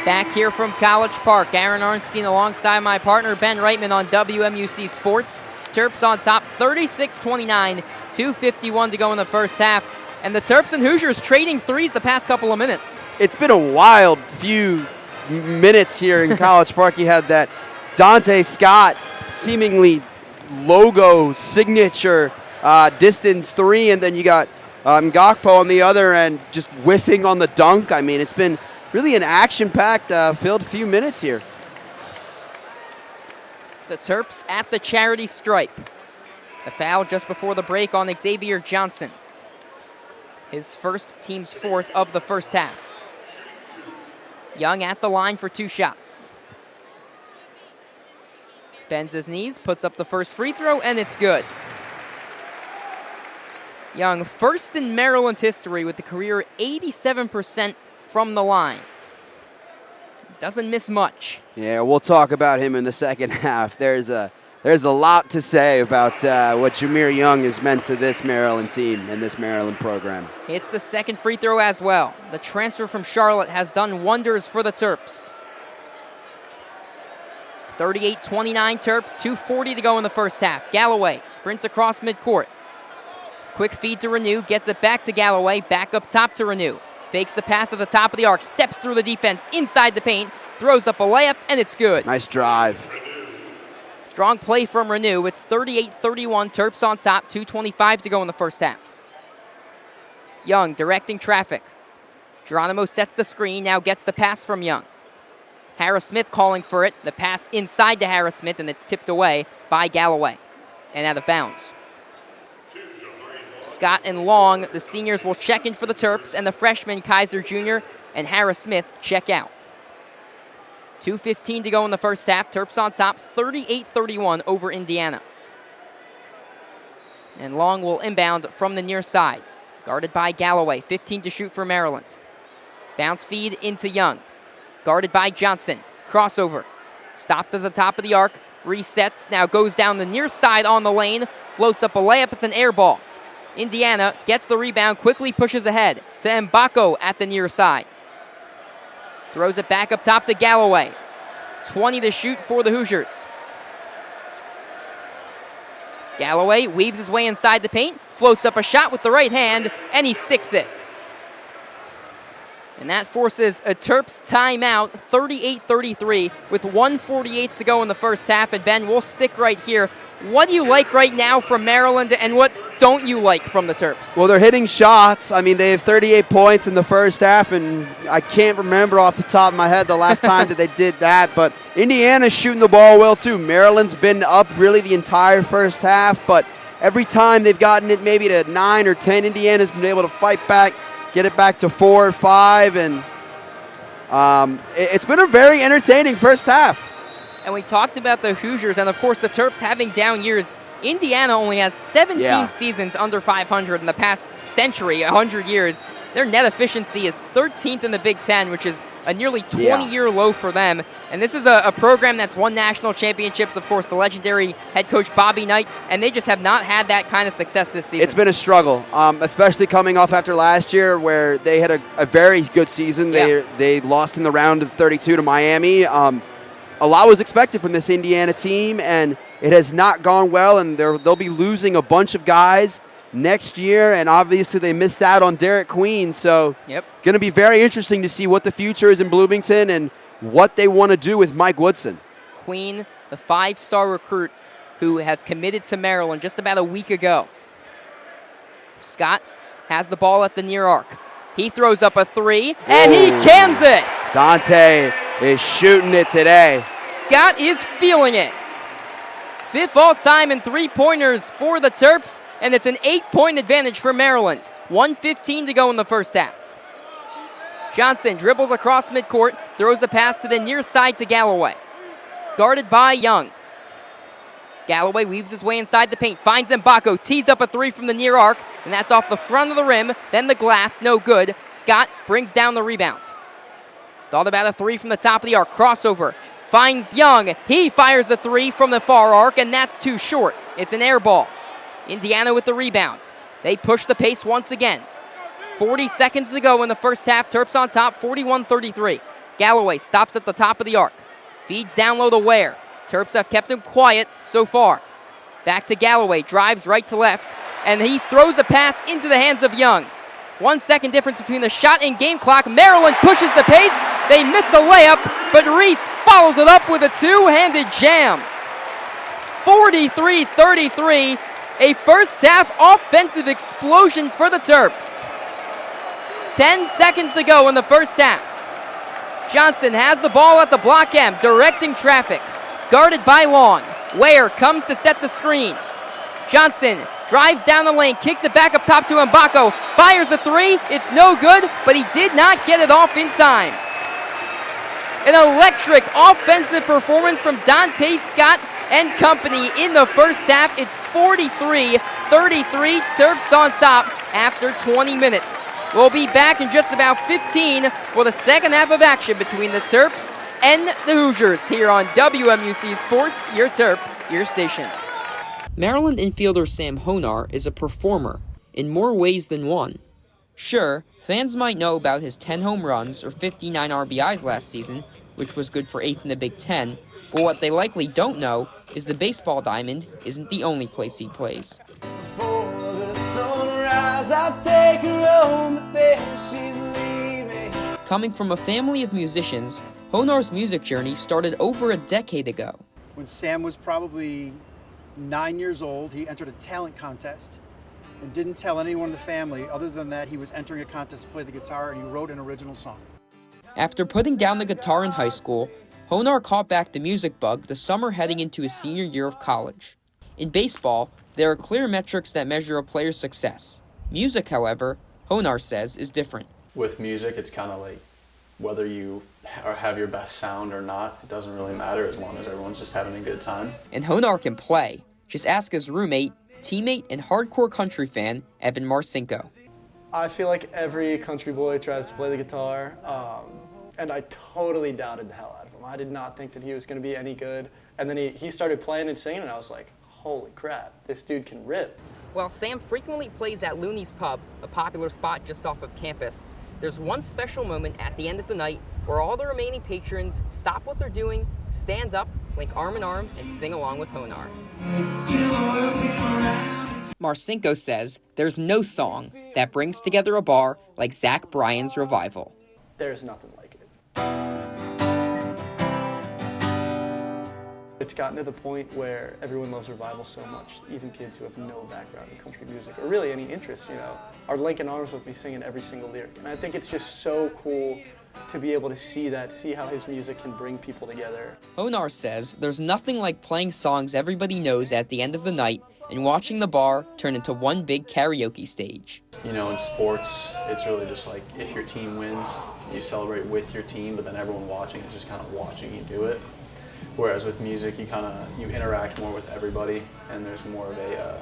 Back here from College Park, Aaron Arnstein alongside my partner Ben Reitman on WMUC Sports. Terps on top 36-29, 2:51 to go in the first half. And the Terps and Hoosiers trading threes the past couple of minutes. It's been a wild few minutes here in College Park. You had that Dante Scott seemingly logo signature distance three, and then you got Ngakpo on the other end just whiffing on the dunk. I mean, it's been really an action-packed filled few minutes here. The Terps at the charity stripe. The foul just before the break on Xavier Johnson. His first, team's fourth of the first half. Young at the line for 2 shots. Bends his knees, puts up the first free throw, and it's good. Young, first in Maryland history with the career 87% from the line. Doesn't miss much. Yeah, we'll talk about him in the second half. There's a lot to say about what Jameer Young has meant to this Maryland team and this Maryland program. Hits the second free throw as well. The transfer from Charlotte has done wonders for the Terps. 38-29 Terps, 2:40 to go in the first half. Galloway sprints across midcourt. Quick feed to Renew, gets it back to Galloway, back up top to Renew. Fakes the pass at the top of the arc, steps through the defense, inside the paint, throws up a layup, and it's good. Nice drive. Strong play from Renew. It's 38-31, Terps on top, 2:25 to go in the first half. Young directing traffic. Geronimo sets the screen, now gets the pass from Young. Harris Smith calling for it. The pass inside to Harris Smith, and it's tipped away by Galloway and out of bounds. Scott and Long, the seniors, will check in for the Terps, and the freshmen, Kaiser Jr. and Harris Smith, check out. 2:15 to go in the first half. Terps on top, 38-31 over Indiana. And Long will inbound from the near side. Guarded by Galloway, 15 to shoot for Maryland. Bounce feed into Young. Guarded by Johnson. Crossover. Stops at the top of the arc. Resets. Now goes down the near side on the lane. Floats up a layup. It's an air ball. Indiana gets the rebound, quickly pushes ahead to Mbako at the near side. Throws it back up top to Galloway. 20 to shoot for the Hoosiers. Galloway weaves his way inside the paint, floats up a shot with the right hand, and he sticks it. And that forces a Terps timeout, 38-33, with 1:48 to go in the first half. And Ben, we'll stick right here. What do you like right now from Maryland, and what don't you like from the Terps? Well, they're hitting shots. I mean, they have 38 points in the first half, and I can't remember off the top of my head the last time that they did that. But Indiana's shooting the ball well, too. Maryland's been up really the entire first half, but every time they've gotten it maybe to 9 or 10, Indiana's been able to fight back, get it back to 4 or 5, and it's been a very entertaining first half. And we talked about the Hoosiers and, of course, the Terps having down years. Indiana only has 17 seasons under 500 in the past century, 100 years. Their net efficiency is 13th in the Big Ten, which is a nearly 20-year low for them. And this is a program that's won national championships, of course, the legendary head coach Bobby Knight, and they just have not had that kind of success this season. It's been a struggle, especially coming off after last year where they had a very good season. They lost in the round of 32 to Miami. A lot was expected from this Indiana team, and it has not gone well, and they'll be losing a bunch of guys next year, and obviously they missed out on Derek Queen, so going to be very interesting to see what the future is in Bloomington and what they want to do with Mike Woodson. Queen, the 5-star recruit who has committed to Maryland just about a week ago. Scott has the ball at the near arc. He throws up a 3, and he cans it! Dante is shooting it today. Scott is feeling it. 5th all-time in three-pointers for the Terps, and it's an 8-point advantage for Maryland. 1:15 to go in the first half. Johnson dribbles across midcourt, throws a pass to the near side to Galloway. Guarded by Young. Galloway weaves his way inside the paint, finds Mbako, tees up a 3 from the near arc, and that's off the front of the rim, then the glass, no good. Scott brings down the rebound. Thought about a 3 from the top of the arc, crossover. Finds Young. He fires a 3 from the far arc, and that's too short. It's an air ball. Indiana with the rebound. They push the pace once again. 40 seconds to go in the first half. Terps on top, 41-33. Galloway stops at the top of the arc. Feeds down low to Ware. Terps have kept him quiet so far. Back to Galloway, drives right to left, and he throws a pass into the hands of Young. 1 second difference between the shot and game clock. Maryland pushes the pace. They miss the layup, but Reese follows it up with a two-handed jam. 43-33, a first half offensive explosion for the Terps. 10 seconds to go in the first half. Johnson has the ball at the block end, directing traffic. Guarded by Long. Ware comes to set the screen. Johnson drives down the lane, kicks it back up top to Mbako. Fires a three. It's no good, but he did not get it off in time. An electric offensive performance from Dante Scott and company in the first half. It's 43-33, Terps on top after 20 minutes. We'll be back in just about 15 for the second half of action between the Terps and the Hoosiers here on WMUC Sports, your Terps, your station. Maryland infielder Sam Honar is a performer in more ways than one. Sure, fans might know about his 10 home runs or 59 RBIs last season, which was good for 8th in the Big Ten, but what they likely don't know is the baseball diamond isn't the only place he plays. Before the sunrise, I'll take her home, but then she's leaving. Coming from a family of musicians, Honar's music journey started over a decade ago. When Sam was probably 9 years old, he entered a talent contest and didn't tell anyone in the family other than that he was entering a contest to play the guitar, and he wrote an original song. After putting down the guitar in high school, Honar caught back the music bug the summer heading into his senior year of college. In baseball, there are clear metrics that measure a player's success. Music, however, Honar says, is different. With music, it's kind of like whether you have your best sound or not, it doesn't really matter as long as everyone's just having a good time. And Honar can play. Just ask his roommate, teammate, and hardcore country fan, Evan Marcinko. I feel like every country boy tries to play the guitar, and I totally doubted the hell out of him. I did not think that he was going to be any good. And then he started playing and singing, and I was like, holy crap, this dude can rip. While Sam frequently plays at Looney's Pub, a popular spot just off of campus, there's one special moment at the end of the night where all the remaining patrons stop what they're doing, stand up, link arm in arm, and sing along with Honar. Marcinko says there's no song that brings together a bar like Zach Bryan's Revival. There's nothing like it. It's gotten to the point where everyone loves Revival so much, even kids who have no background in country music, or really any interest, are linking arms with me singing every single lyric. And I think it's just so cool to be able to see that, see how his music can bring people together. Honar says there's nothing like playing songs everybody knows at the end of the night and watching the bar turn into one big karaoke stage. In sports, it's really just like if your team wins, you celebrate with your team, but then everyone watching is just kind of watching you do it. Whereas with music, you interact more with everybody, and there's more of a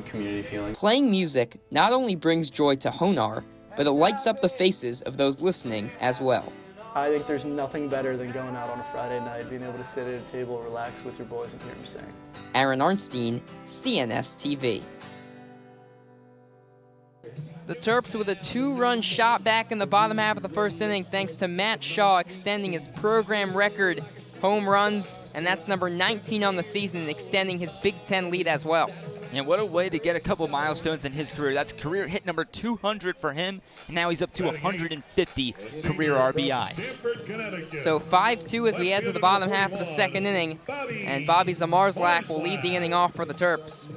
community feeling. Playing music not only brings joy to Honar, but it lights up the faces of those listening as well. I think there's nothing better than going out on a Friday night, being able to sit at a table, relax with your boys, and hear them sing. Aaron Arnstein, CNS TV. The Terps with a 2-run shot back in the bottom half of the first inning thanks to Matt Shaw extending his program record home runs, and that's number 19 on the season, extending his Big Ten lead as well. And what a way to get a couple milestones in his career. That's career hit number 200 for him, and now he's up to 150 career RBIs. So 5-2 as we head to the bottom half of the second inning, and Bobby Zamarzlak will lead the inning off for the Terps.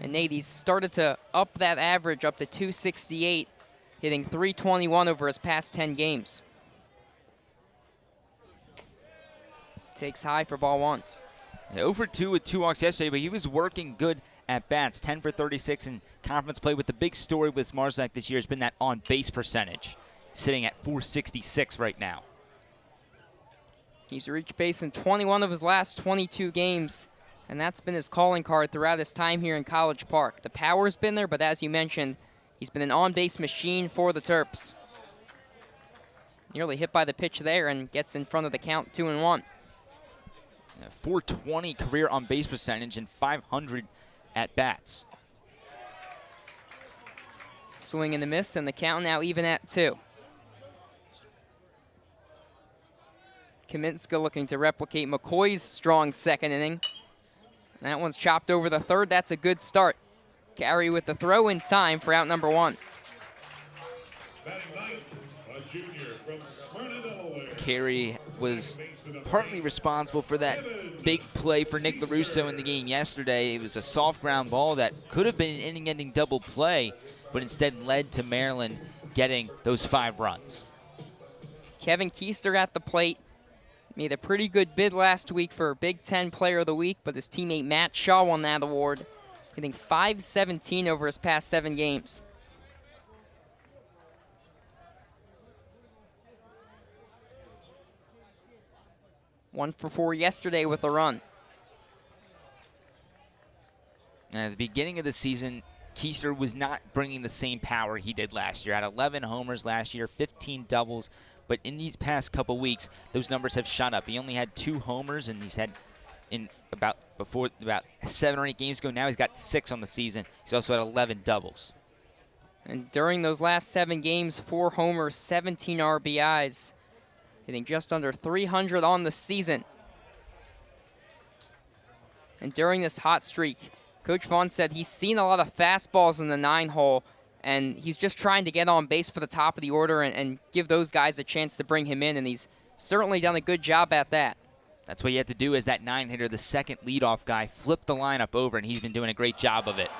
And Nate, he's started to up that average up to 268, hitting .321 over his past 10 games. Takes high for ball one. Yeah, 0 for 2 with 2 walks yesterday, but he was working good at bats. 10 for 36 in conference play. With the big story with Zamarzlak this year has been that on-base percentage, sitting at .466 right now. He's reached base in 21 of his last 22 games, and that's been his calling card throughout his time here in College Park. The power's been there, but as you mentioned, he's been an on-base machine for the Terps. Nearly hit by the pitch there and gets in front of the count 2-1. 420 career on-base percentage and 500 at-bats. Swing and a miss, and the count now even at 2. Kaminska looking to replicate McCoy's strong second inning. That one's chopped over the third. That's a good start. Carey with the throw in time for out number 1. Carey was partly responsible for that big play for Nick LaRusso in the game yesterday. It was a soft ground ball that could have been an inning-ending double play, but instead led to Maryland getting those 5 runs. Kevin Keister at the plate. Made a pretty good bid last week for Big Ten Player of the Week, but his teammate Matt Shaw won that award, hitting .517 over his past 7 games. One for 4 yesterday with a run. And at the beginning of the season, Keister was not bringing the same power he did last year. Had 11 homers last year, 15 doubles. But in these past couple weeks, those numbers have shot up. He only had 2 homers, and he's had about 7 or 8 games ago. Now he's got 6 on the season. He's also had 11 doubles. And during those last 7 games, 4 homers, 17 RBIs, hitting just under 300 on the season. And during this hot streak, Coach Vaughn said he's seen a lot of fastballs in the 9-hole, and he's just trying to get on base for the top of the order and give those guys a chance to bring him in, and he's certainly done a good job at that. That's what you have to do as that 9-hitter, the second leadoff guy, flip the lineup over, and he's been doing a great job of it.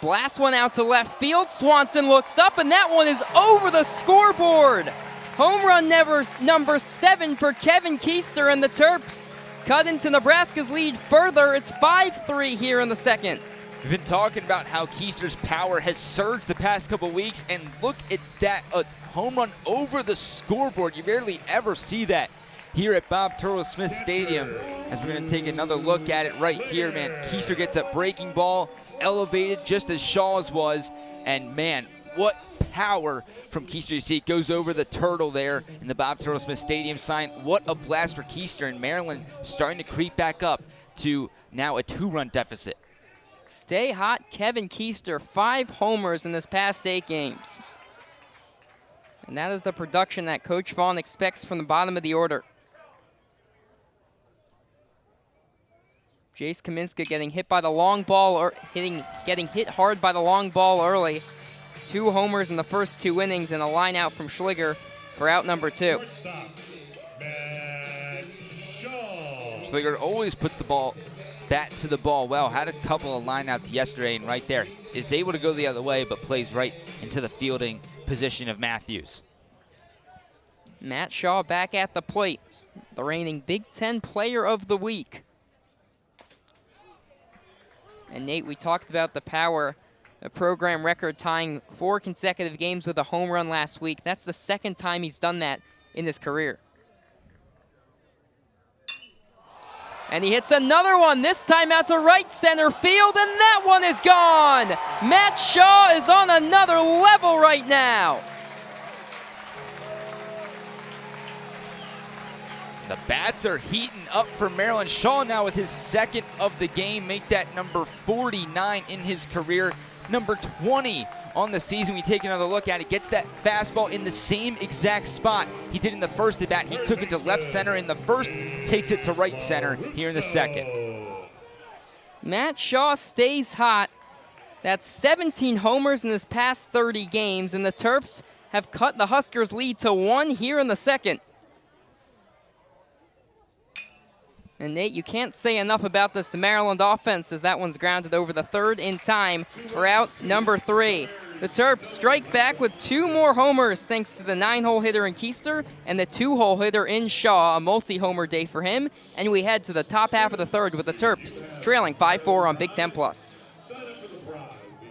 Blast one out to left field. Swanson looks up, and that one is over the scoreboard. Home run number 7 for Kevin Keister, and the Terps cut into Nebraska's lead further. It's 5-3 here in the second. We've been talking about how Keister's power has surged the past couple weeks, and look at that, a home run over the scoreboard. You rarely ever see that here at Bob Turtle Smith Stadium. As we're going to take another look at it right here, man. Keister gets a breaking ball, elevated just as Shaw's was, and man, what power from Keister. You see it goes over the turtle there in the Bob Turtle Smith Stadium sign. What a blast for Keister, and Maryland starting to creep back up to now a 2-run deficit. Stay hot, Kevin Keister, 5 homers in this past 8 games. And that is the production that Coach Vaughn expects from the bottom of the order. Jace Kaminska getting hit by the long ball, or getting hit hard by the long ball early. 2 homers in the first 2 innings, and a line out from Schliger for out number 2. Schliger always puts the ball bat to the ball well. Had a couple of lineouts yesterday, and right there is able to go the other way, but plays right into the fielding position of Matthews. Matt Shaw back at the plate, the reigning Big Ten Player of the Week. And Nate, we talked about the power, a program record tying 4 consecutive games with a home run last week. That's the 2nd time he's done that in his career. And he hits another one, this time out to right center field, and that one is gone. Matt Shaw is on another level right now. The bats are heating up for Maryland. Shaw now with his 2nd of the game, make that number 49 in his career, number 20 on the season. We take another look at it. Gets that fastball in the same exact spot he did in the first at bat. He took it to left center in the first, takes it to right center here in the second. Matt Shaw stays hot. That's 17 homers in his past 30 games, and the Terps have cut the Huskers' lead to 1 here in the second. And Nate, you can't say enough about this Maryland offense, as that one's grounded over the third in time for out number 3. The Terps strike back with 2 more homers thanks to the 9-hole hitter in Keister and the 2-hole hitter in Shaw, a multi-homer day for him. And we head to the top half of the third with the Terps trailing 5-4 on Big Ten Plus.